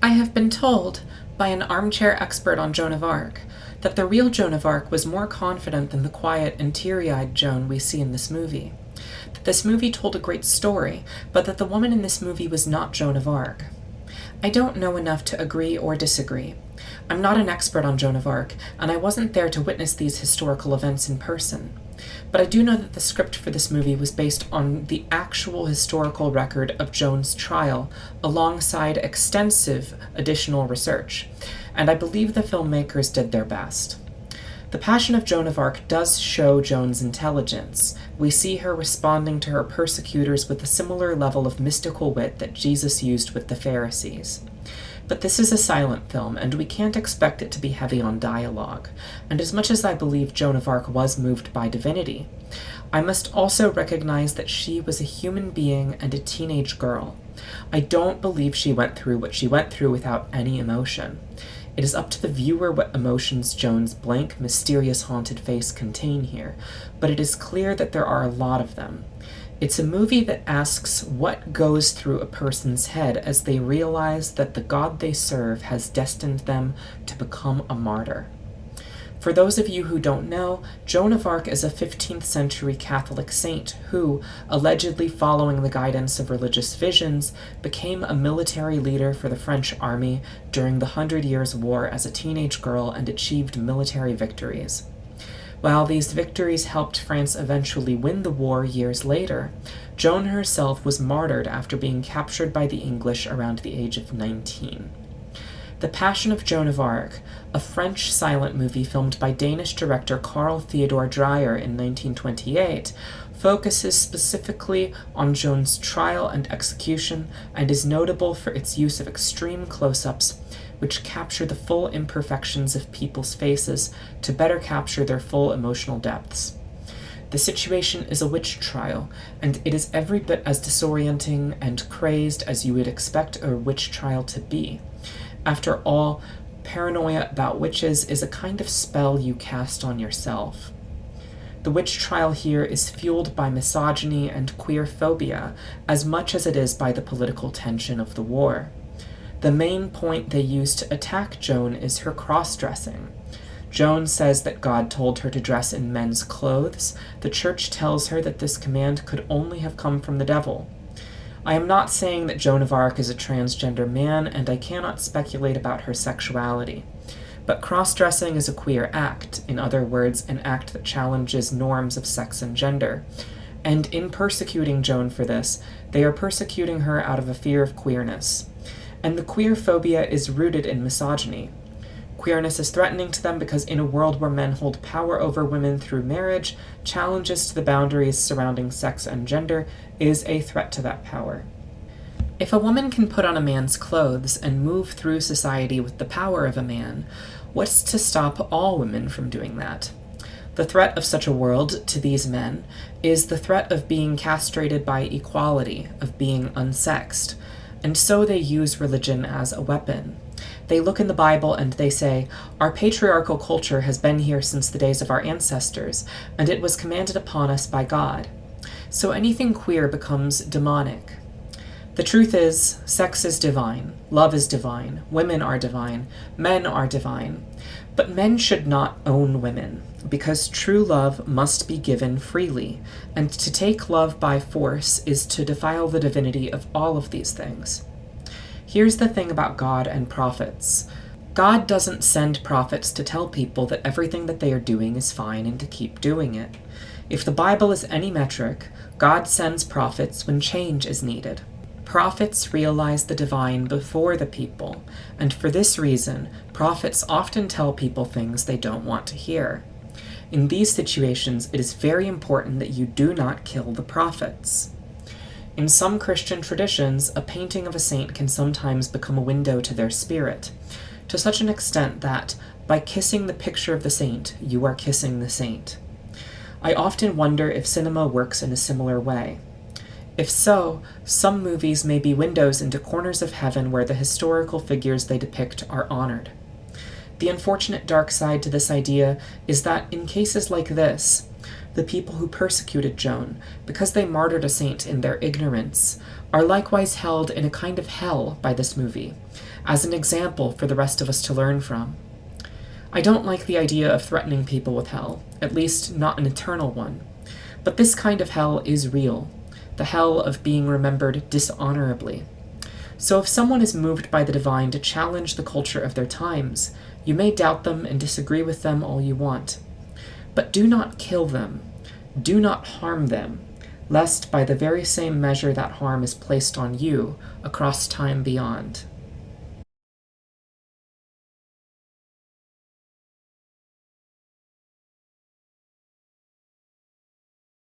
I have been told by an armchair expert on Joan of Arc that the real Joan of Arc was more confident than the quiet and teary-eyed Joan we see in this movie. That this movie told a great story, but that the woman in this movie was not Joan of Arc. I don't know enough to agree or disagree. I'm not an expert on Joan of Arc, and I wasn't there to witness these historical events in person. But I do know that the script for this movie was based on the actual historical record of Joan's trial, alongside extensive additional research, and I believe the filmmakers did their best. The Passion of Joan of Arc does show Joan's intelligence. We see her responding to her persecutors with a similar level of mystical wit that Jesus used with the Pharisees. But this is a silent film, and we can't expect it to be heavy on dialogue, and as much as I believe Joan of Arc was moved by divinity, I must also recognize that she was a human being and a teenage girl. I don't believe she went through what she went through without any emotion. It is up to the viewer what emotions Joan's blank, mysterious, haunted face contain here, but it is clear that there are a lot of them. It's a movie that asks what goes through a person's head as they realize that the God they serve has destined them to become a martyr. For those of you who don't know, Joan of Arc is a 15th century Catholic saint who, allegedly following the guidance of religious visions, became a military leader for the French army during the 100 Years' War as a teenage girl and achieved military victories. While these victories helped France eventually win the war years later, Joan herself was martyred after being captured by the English around the age of 19. The Passion of Joan of Arc, a French silent movie filmed by Danish director Carl Theodor Dreyer in 1928, focuses specifically on Joan's trial and execution and is notable for its use of extreme close-ups which capture the full imperfections of people's faces to better capture their full emotional depths. The situation is a witch trial, and it is every bit as disorienting and crazed as you would expect a witch trial to be. After all, paranoia about witches is a kind of spell you cast on yourself. The witch trial here is fueled by misogyny and queer phobia as much as it is by the political tension of the war. The main point they use to attack Joan is her cross-dressing. Joan says that God told her to dress in men's clothes. The church tells her that this command could only have come from the devil. I am not saying that Joan of Arc is a transgender man, and I cannot speculate about her sexuality. But cross-dressing is a queer act, in other words, an act that challenges norms of sex and gender. And in persecuting Joan for this, they are persecuting her out of a fear of queerness. And the queer phobia is rooted in misogyny. Queerness is threatening to them because in a world where men hold power over women through marriage, challenges to the boundaries surrounding sex and gender is a threat to that power. If a woman can put on a man's clothes and move through society with the power of a man, what's to stop all women from doing that? The threat of such a world to these men is the threat of being castrated by equality, of being unsexed. And so they use religion as a weapon. They look in the Bible and they say, our patriarchal culture has been here since the days of our ancestors, and it was commanded upon us by God. So anything queer becomes demonic. The truth is, sex is divine, love is divine, women are divine, men are divine. But men should not own women, because true love must be given freely, and to take love by force is to defile the divinity of all of these things. Here's the thing about God and prophets. God doesn't send prophets to tell people that everything that they are doing is fine and to keep doing it. If the Bible is any metric, God sends prophets when change is needed. Prophets realize the divine before the people, and for this reason, prophets often tell people things they don't want to hear. In these situations, it is very important that you do not kill the prophets. In some Christian traditions, a painting of a saint can sometimes become a window to their spirit, to such an extent that, by kissing the picture of the saint, you are kissing the saint. I often wonder if cinema works in a similar way. If so, some movies may be windows into corners of heaven where the historical figures they depict are honored. The unfortunate dark side to this idea is that in cases like this, the people who persecuted Joan, because they martyred a saint in their ignorance, are likewise held in a kind of hell by this movie, as an example for the rest of us to learn from. I don't like the idea of threatening people with hell, at least not an eternal one. But this kind of hell is real, the hell of being remembered dishonorably. So if someone is moved by the divine to challenge the culture of their times, you may doubt them and disagree with them all you want. But do not kill them. Do not harm them, lest by the very same measure that harm is placed on you across time beyond.